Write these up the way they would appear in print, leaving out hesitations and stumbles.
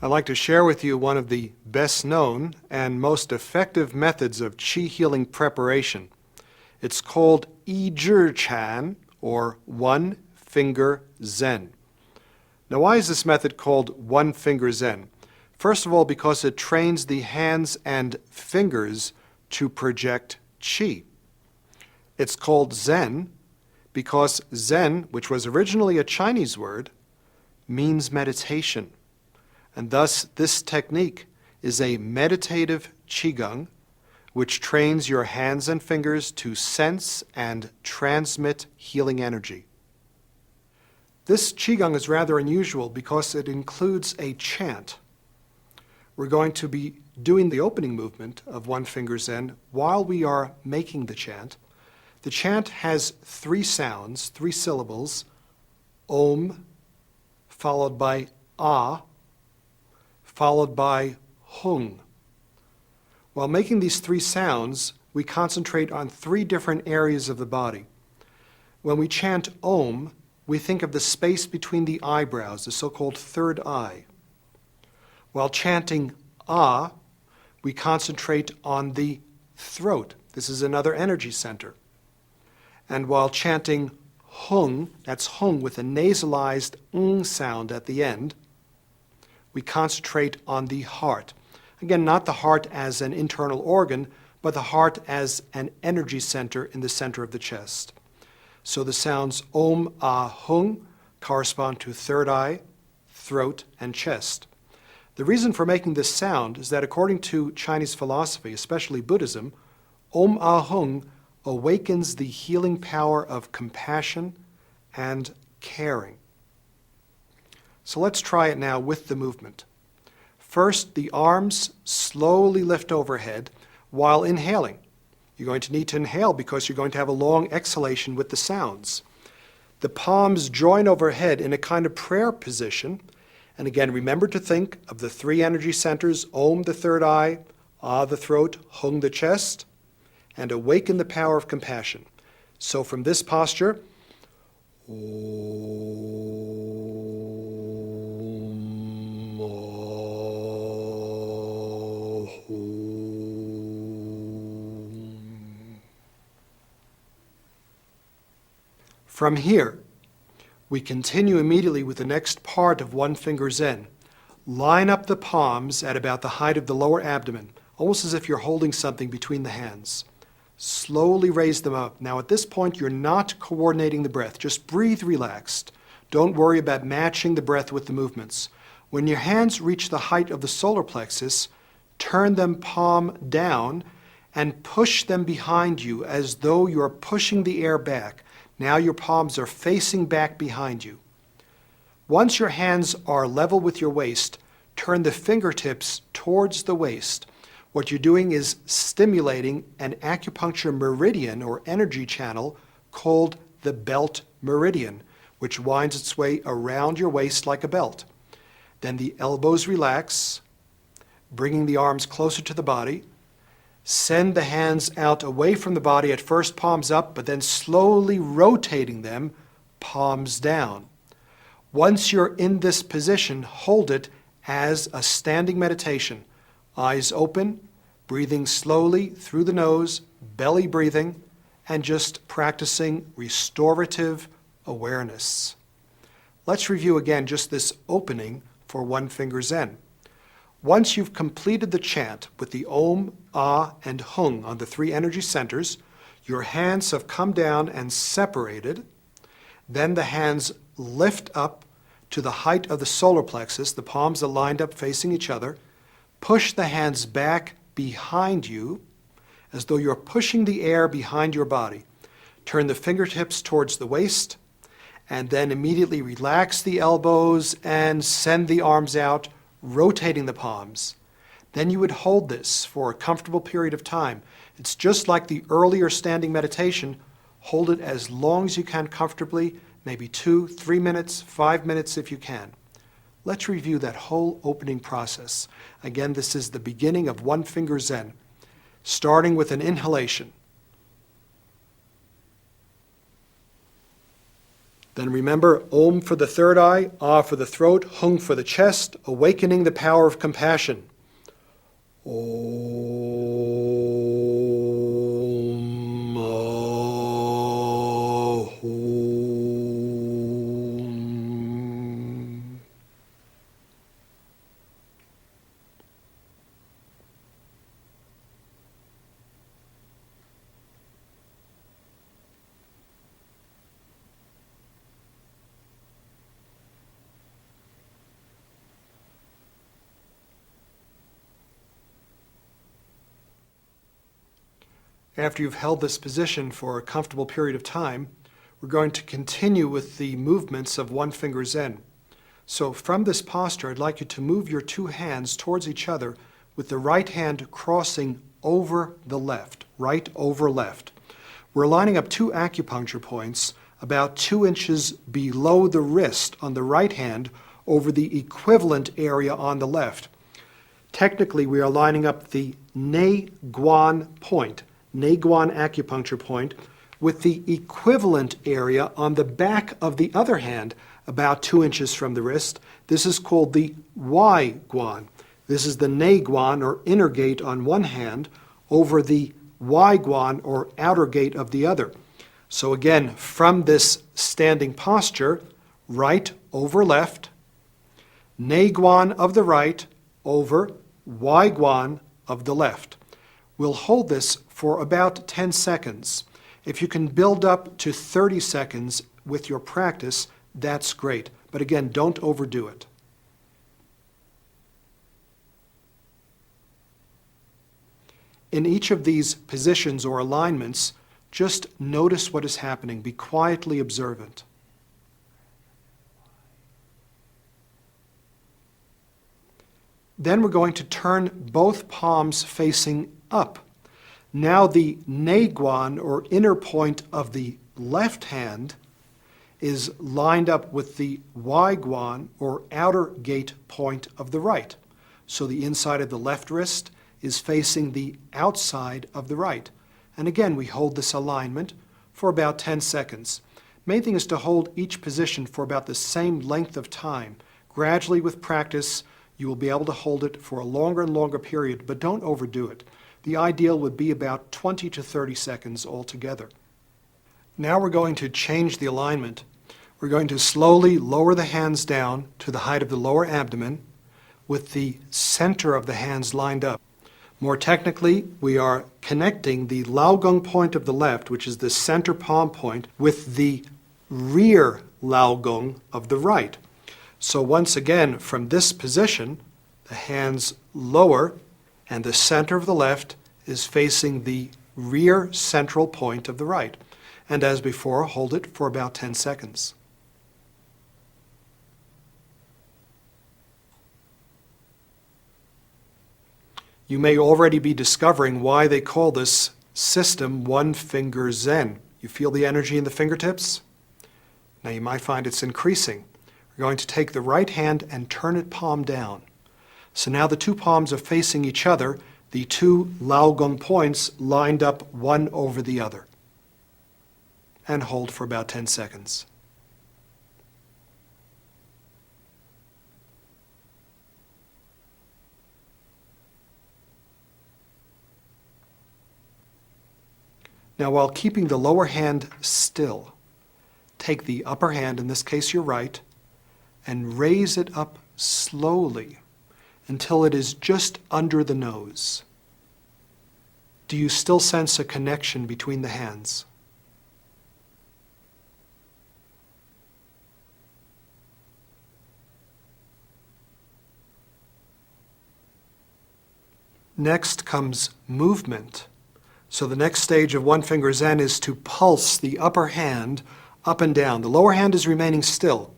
I'd like to share with you one of the best known and most effective methods of qi healing preparation. It's called Yi Zhi Chan, or One Finger Zen. Now, why is this method called One Finger Zen? First of all, because it trains the hands and fingers to project qi. It's called Zen because Zen, which was originally a Chinese word, means meditation. And thus, this technique is a meditative qigong, which trains your hands and fingers to sense and transmit healing energy. This qigong is rather unusual because it includes a chant. We're going to be doing the opening movement of One Finger Zen while we are making the chant. The chant has 3 sounds, 3 syllables: Om, followed by Ah, followed by Hung. While making these 3 sounds, we concentrate on 3 different areas of the body. When we chant Om, we think of the space between the eyebrows, the so-called third eye. While chanting Ah, we concentrate on the throat. This is another energy center. And while chanting Hung, that's Hung with a nasalized ng sound at the end, we concentrate on the heart. Again, not the heart as an internal organ, but the heart as an energy center in the center of the chest. So the sounds Om, Ah, Hung correspond to third eye, throat, and chest. The reason for making this sound is that according to Chinese philosophy, especially Buddhism, Om, Ah, Hung awakens the healing power of compassion and caring. So let's try it now with the movement. First, the arms slowly lift overhead while inhaling. You're going to need to inhale because you're going to have a long exhalation with the sounds. The palms join overhead in a kind of prayer position. And again, remember to think of the 3 energy centers: Om, the third eye; Ah, the throat; Hung, the chest, and awaken the power of compassion. So from this posture, From here, we continue immediately with the next part of One Finger Zen. Line up the palms at about the height of the lower abdomen, almost as if you're holding something between the hands. Slowly raise them up. Now at this point, you're not coordinating the breath. Just breathe relaxed. Don't worry about matching the breath with the movements. When your hands reach the height of the solar plexus, turn them palm down and push them behind you as though you're pushing the air back. Now your palms are facing back behind you. Once your hands are level with your waist, turn the fingertips towards the waist. What you're doing is stimulating an acupuncture meridian or energy channel called the belt meridian, which winds its way around your waist like a belt. Then the elbows relax, bringing the arms closer to the body. Send the hands out away from the body, at first palms up, but then slowly rotating them, palms down. Once you're in this position, hold it as a standing meditation. Eyes open, breathing slowly through the nose, belly breathing, and just practicing restorative awareness. Let's review again just this opening for One Finger Zen. Once you've completed the chant with the Om, Ah, and Hung on the 3 energy centers, your hands have come down and separated. Then the hands lift up to the height of the solar plexus. The palms are lined up facing each other. Push the hands back behind you as though you're pushing the air behind your body. Turn the fingertips towards the waist, and then immediately relax the elbows and send the arms out, rotating the palms. Then you would hold this for a comfortable period of time. It's just like the earlier standing meditation. Hold it as long as you can comfortably, maybe 2, 3 minutes, 5 minutes if you can. Let's review that whole opening process. Again, this is the beginning of One Finger Zen, starting with an inhalation. Then remember, Om for the third eye, Ah for the throat, Hung for the chest, awakening the power of compassion. Om Ahum. After you've held this position for a comfortable period of time, we're going to continue with the movements of one finger Zen. So from this posture, I'd like you to move your two hands towards each other with the right hand crossing over the left, right over left. We're lining up two acupuncture points about 2 inches below the wrist on the right hand over the equivalent area on the left. Technically, we are lining up the Ne Guan point, Ne Guan acupuncture point, with the equivalent area on the back of the other hand, about 2 inches from the wrist. This is called the Y Guan. This is the Ne Guan, or inner gate, on one hand, over the Y Guan, or outer gate, of the other. So again, from this standing posture, right over left, Ne Guan of the right over Y Guan of the left. We'll hold this for about 10 seconds. If you can build up to 30 seconds with your practice, that's great. But again, don't overdo it. In each of these positions or alignments, just notice what is happening. Be quietly observant. Then we're going to turn both palms facing up. Now the Ne Guan, or inner point of the left hand, is lined up with the Y Guan, or outer gate point of the right. So the inside of the left wrist is facing the outside of the right. And again, we hold this alignment for about 10 seconds. Main thing is to hold each position for about the same length of time. Gradually, with practice, you will be able to hold it for a longer and longer period, but don't overdo it. The ideal would be about 20 to 30 seconds altogether. Now we're going to change the alignment. We're going to slowly lower the hands down to the height of the lower abdomen with the center of the hands lined up. More technically, we are connecting the Laogong point of the left, which is the center palm point, with the rear Laogong of the right. So once again, from this position, the hands lower, and the center of the left is facing the rear central point of the right. And as before, hold it for about 10 seconds. You may already be discovering why they call this system one finger Zen. You feel the energy in the fingertips? Now you might find it's increasing. We're going to take the right hand and turn it palm down. So now the two palms are facing each other, the two Laogong points lined up one over the other. And hold for about 10 seconds. Now, while keeping the lower hand still, take the upper hand, in this case your right, and raise it up slowly until it is just under the nose. Do you still sense a connection between the hands? Next comes movement. So the next stage of one finger Zen is to pulse the upper hand up and down. The lower hand is remaining still.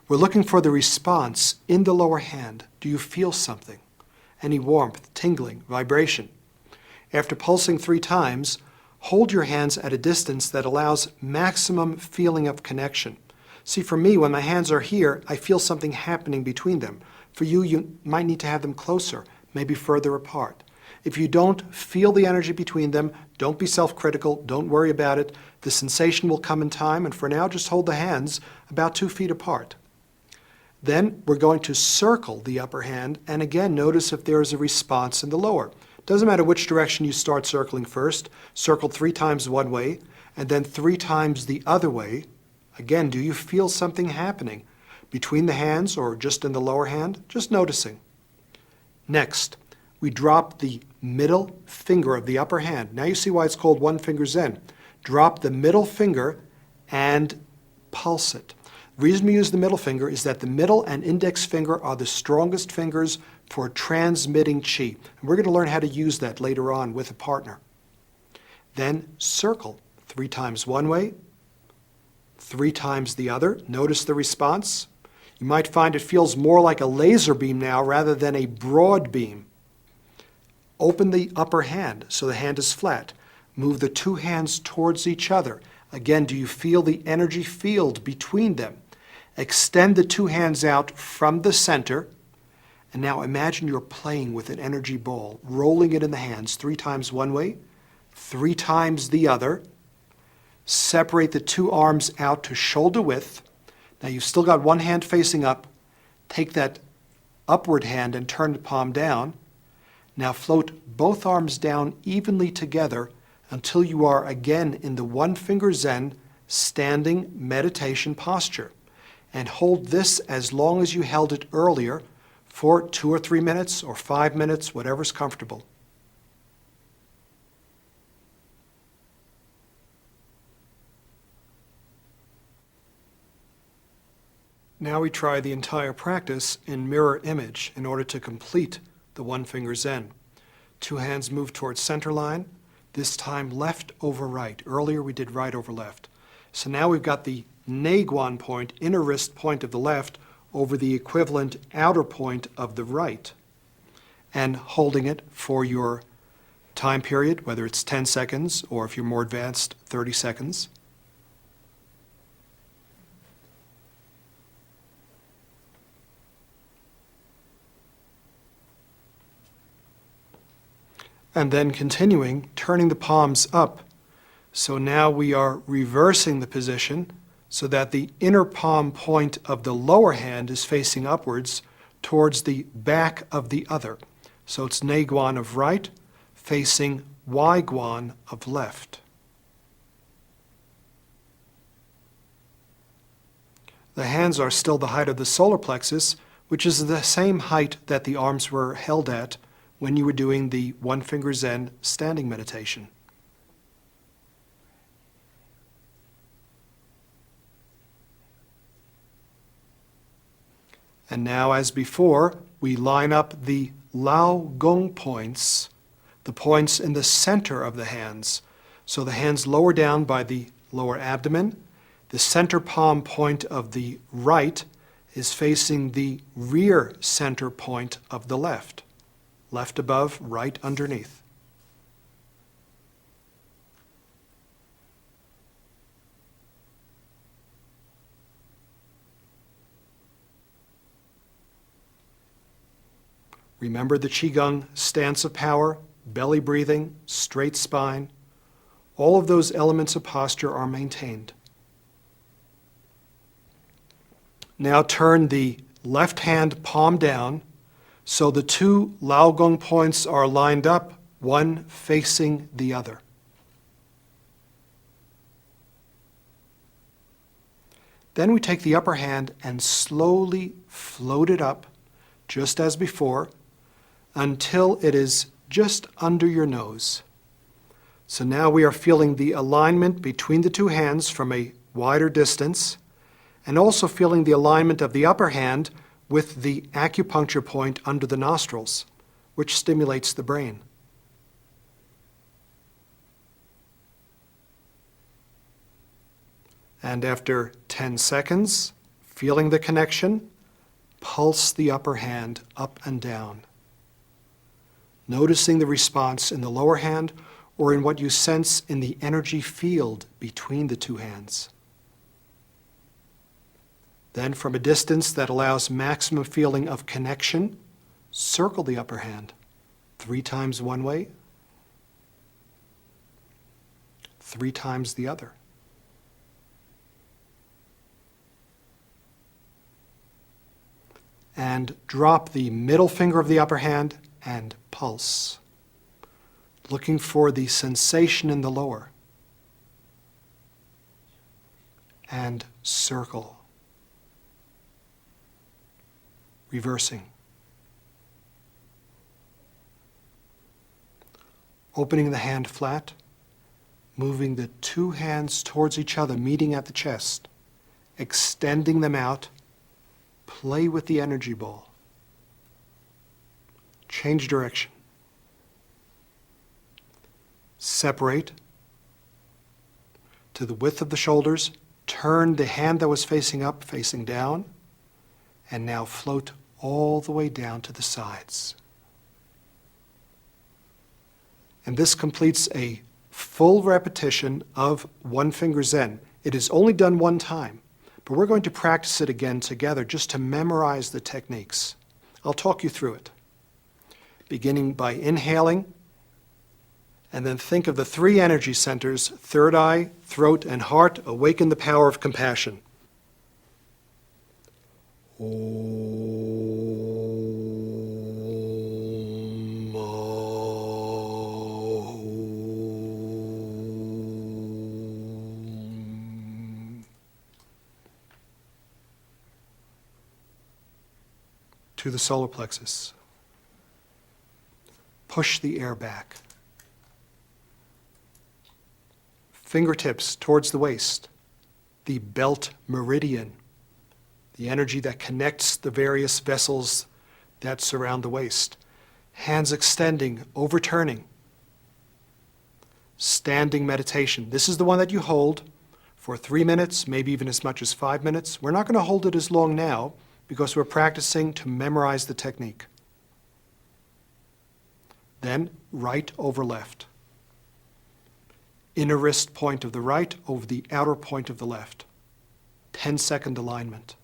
We're looking for the response in the lower hand. Do you feel something? Any warmth, tingling, vibration? After pulsing 3 times, hold your hands at a distance that allows maximum feeling of connection. See, for me, when my hands are here, I feel something happening between them. For you, you might need to have them closer, maybe further apart. If you don't feel the energy between them, don't be self-critical, don't worry about it. The sensation will come in time, and for now, just hold the hands about 2 feet apart. Then we're going to circle the upper hand, and again, notice if there is a response in the lower. Doesn't matter which direction you start circling first. Circle 3 times one way, and then 3 times the other way. Again, do you feel something happening between the hands or just in the lower hand? Just noticing. Next, we drop the middle finger of the upper hand. Now you see why it's called one finger Zen. Drop the middle finger and pulse it. The reason we use the middle finger is that the middle and index finger are the strongest fingers for transmitting qi. And we're going to learn how to use that later on with a partner. Then circle 3 times one way, 3 times the other. Notice the response. You might find it feels more like a laser beam now rather than a broad beam. Open the upper hand so the hand is flat. Move the 2 hands towards each other. Again, do you feel the energy field between them? Extend the 2 hands out from the center. And now imagine you're playing with an energy ball, rolling it in the hands 3 times one way, 3 times the other. Separate the 2 arms out to shoulder width. Now you've still got one hand facing up. Take that upward hand and turn the palm down. Now float both arms down evenly together until you are again in the one finger Zen standing meditation posture. And hold this as long as you held it earlier for 2 or 3 minutes or 5 minutes, whatever's comfortable. Now we try the entire practice in mirror image in order to complete the one finger Zen. 2 hands move towards center line, this time left over right. Earlier we did right over left. So now we've got the Neiguan point, inner wrist point of the left, over the equivalent outer point of the right. And holding it for your time period, whether it's 10 seconds or if you're more advanced, 30 seconds. And then continuing, turning the palms up. So now we are reversing the position so that the inner palm point of the lower hand is facing upwards towards the back of the other. So it's Neiguan of right facing Weiguan of left. The hands are still the height of the solar plexus, which is the same height that the arms were held at when you were doing the one finger Zen standing meditation. And now, as before, we line up the Lao Gong points, the points in the center of the hands. So the hands lower down by the lower abdomen. The center palm point of the right is facing the rear center point of the left. Left above, right underneath. Remember the Qigong stance of power, belly breathing, straight spine. All of those elements of posture are maintained. Now turn the left hand palm down so the 2 Lao Gong points are lined up, one facing the other. Then we take the upper hand and slowly float it up, just as before, until it is just under your nose. So now we are feeling the alignment between the 2 hands from a wider distance, and also feeling the alignment of the upper hand with the acupuncture point under the nostrils, which stimulates the brain. And after 10 seconds, feeling the connection, pulse the upper hand up and down, noticing the response in the lower hand or in what you sense in the energy field between the 2 hands. Then, from a distance that allows maximum feeling of connection, circle the upper hand 3 times one way, 3 times the other. And drop the middle finger of the upper hand and pulse, looking for the sensation in the lower. And circle, reversing. Opening the hand flat, moving the 2 hands towards each other, meeting at the chest, extending them out. Play with the energy ball. Change direction. Separate to the width of the shoulders. Turn the hand that was facing up, facing down, and now float all the way down to the sides. And this completes a full repetition of One Finger Zen. It is only done one time, but we're going to practice it again together just to memorize the techniques. I'll talk you through it. Beginning by inhaling, and then think of the 3 energy centers, third eye, throat, and heart. Awaken the power of compassion. To the solar plexus. Push the air back. Fingertips towards the waist, the belt meridian, the energy that connects the various vessels that surround the waist. Hands extending, overturning. Standing meditation. This is the one that you hold for 3 minutes, maybe even as much as 5 minutes. We're not going to hold it as long now because we're practicing to memorize the technique. Then right over left. Inner wrist point of the right over the outer point of the left. 10-second alignment.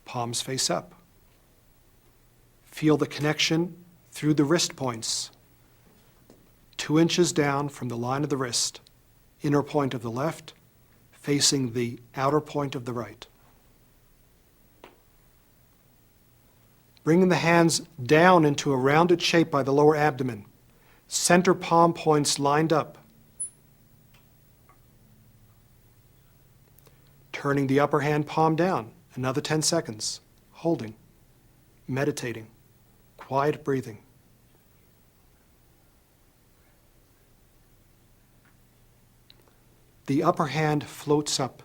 Palms face up. Feel the connection through the wrist points. 2 inches down from the line of the wrist. Inner point of the left, facing the outer point of the right. Bringing the hands down into a rounded shape by the lower abdomen. Center palm points lined up. Turning the upper hand palm down, another 10 seconds. Holding, meditating, quiet breathing. The upper hand floats up,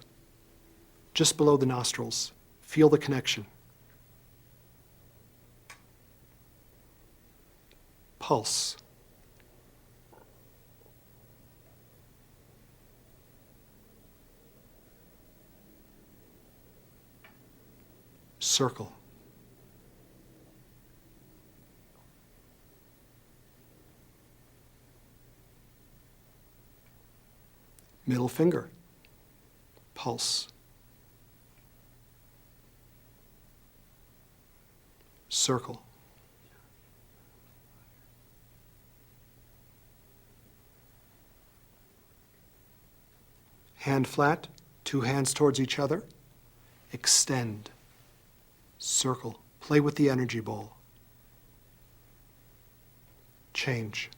just below the nostrils. Feel the connection. Pulse. Circle. Middle finger. Pulse. Circle. Hand flat, 2 hands towards each other. Extend. Circle. Play with the energy ball. Change.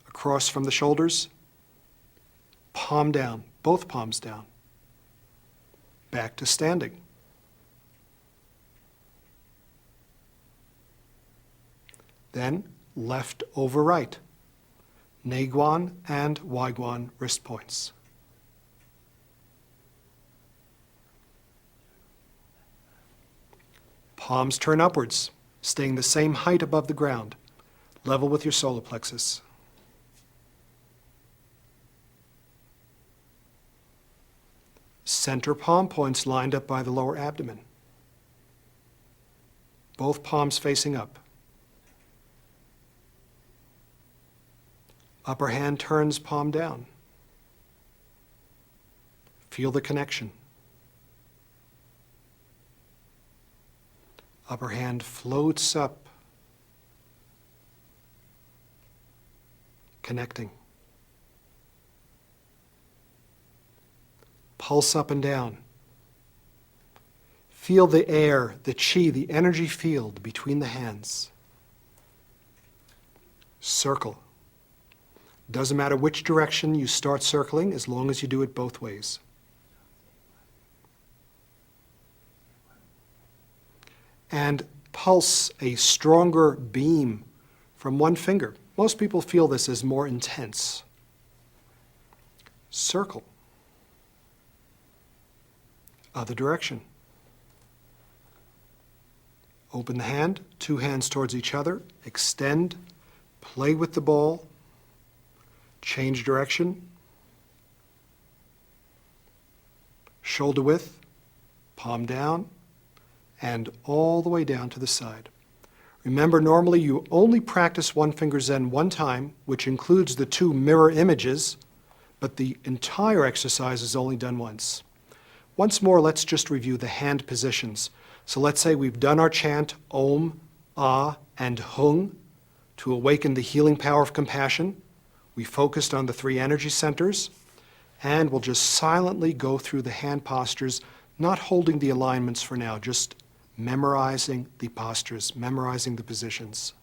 Across from the shoulders. Palm down, both palms down. Back to standing. Then left over right. Neiguan and Waiguan wrist points. Palms turn upwards, staying the same height above the ground, level with your solar plexus. Center palm points lined up by the lower abdomen. Both palms facing up. Upper hand turns palm down. Feel the connection. Upper hand floats up, connecting. Pulse up and down. Feel the air, the chi, the energy field between the hands. Circle. Doesn't matter which direction you start circling as long as you do it both ways. And pulse a stronger beam from one finger. Most people feel this as more intense. Circle. Other direction. Open the hand, two hands towards each other, extend, play with the ball, change direction, shoulder width, palm down, and all the way down to the side. Remember, normally you only practice one finger Zen one time, which includes the two mirror images, but the entire exercise is only done once. Once more, let's just review the hand positions. So let's say we've done our chant, Om, Ah, and Hung, to awaken the healing power of compassion. We focused on the three energy centers, and we'll just silently go through the hand postures, not holding the alignments for now, just memorizing the postures, memorizing the positions.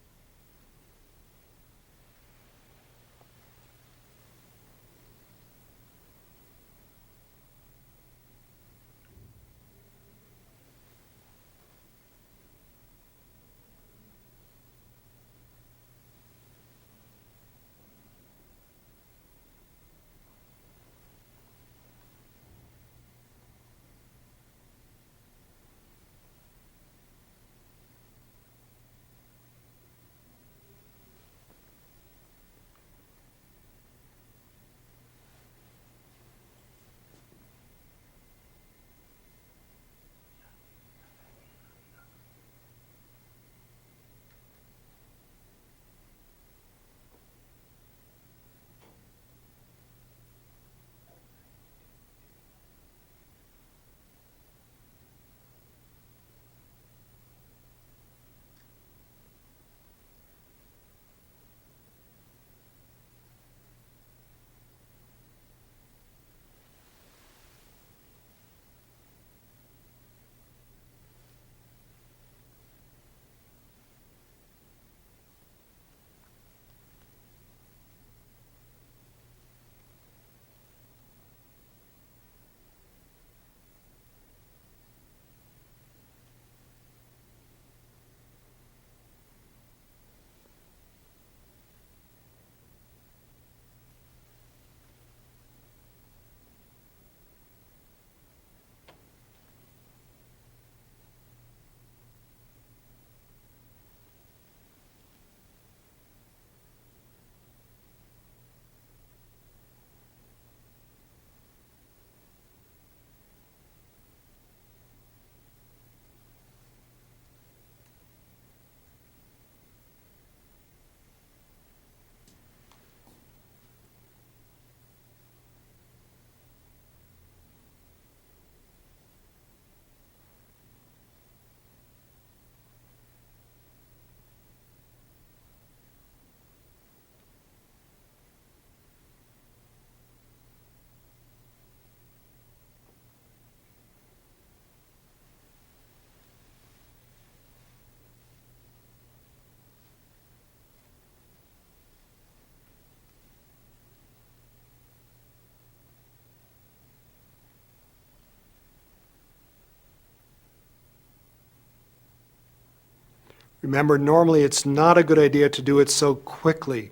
Remember, normally it's not a good idea to do it so quickly.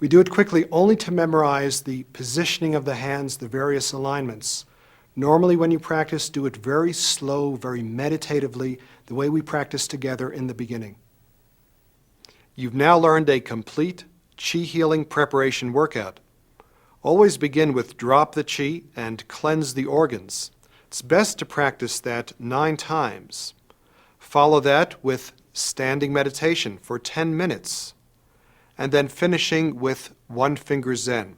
We do it quickly only to memorize the positioning of the hands, the various alignments. Normally when you practice, do it very slow, very meditatively, the way we practice together in the beginning. You've now learned a complete Qi healing preparation workout. Always begin with drop the Qi and cleanse the organs. It's best to practice that 9 times. Follow that with standing meditation for 10 minutes, and then finishing with one finger Zen.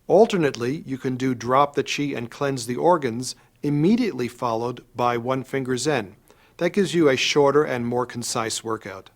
Alternately, you can do drop the Qi and cleanse the organs, immediately followed by one finger Zen. That gives you a shorter and more concise workout.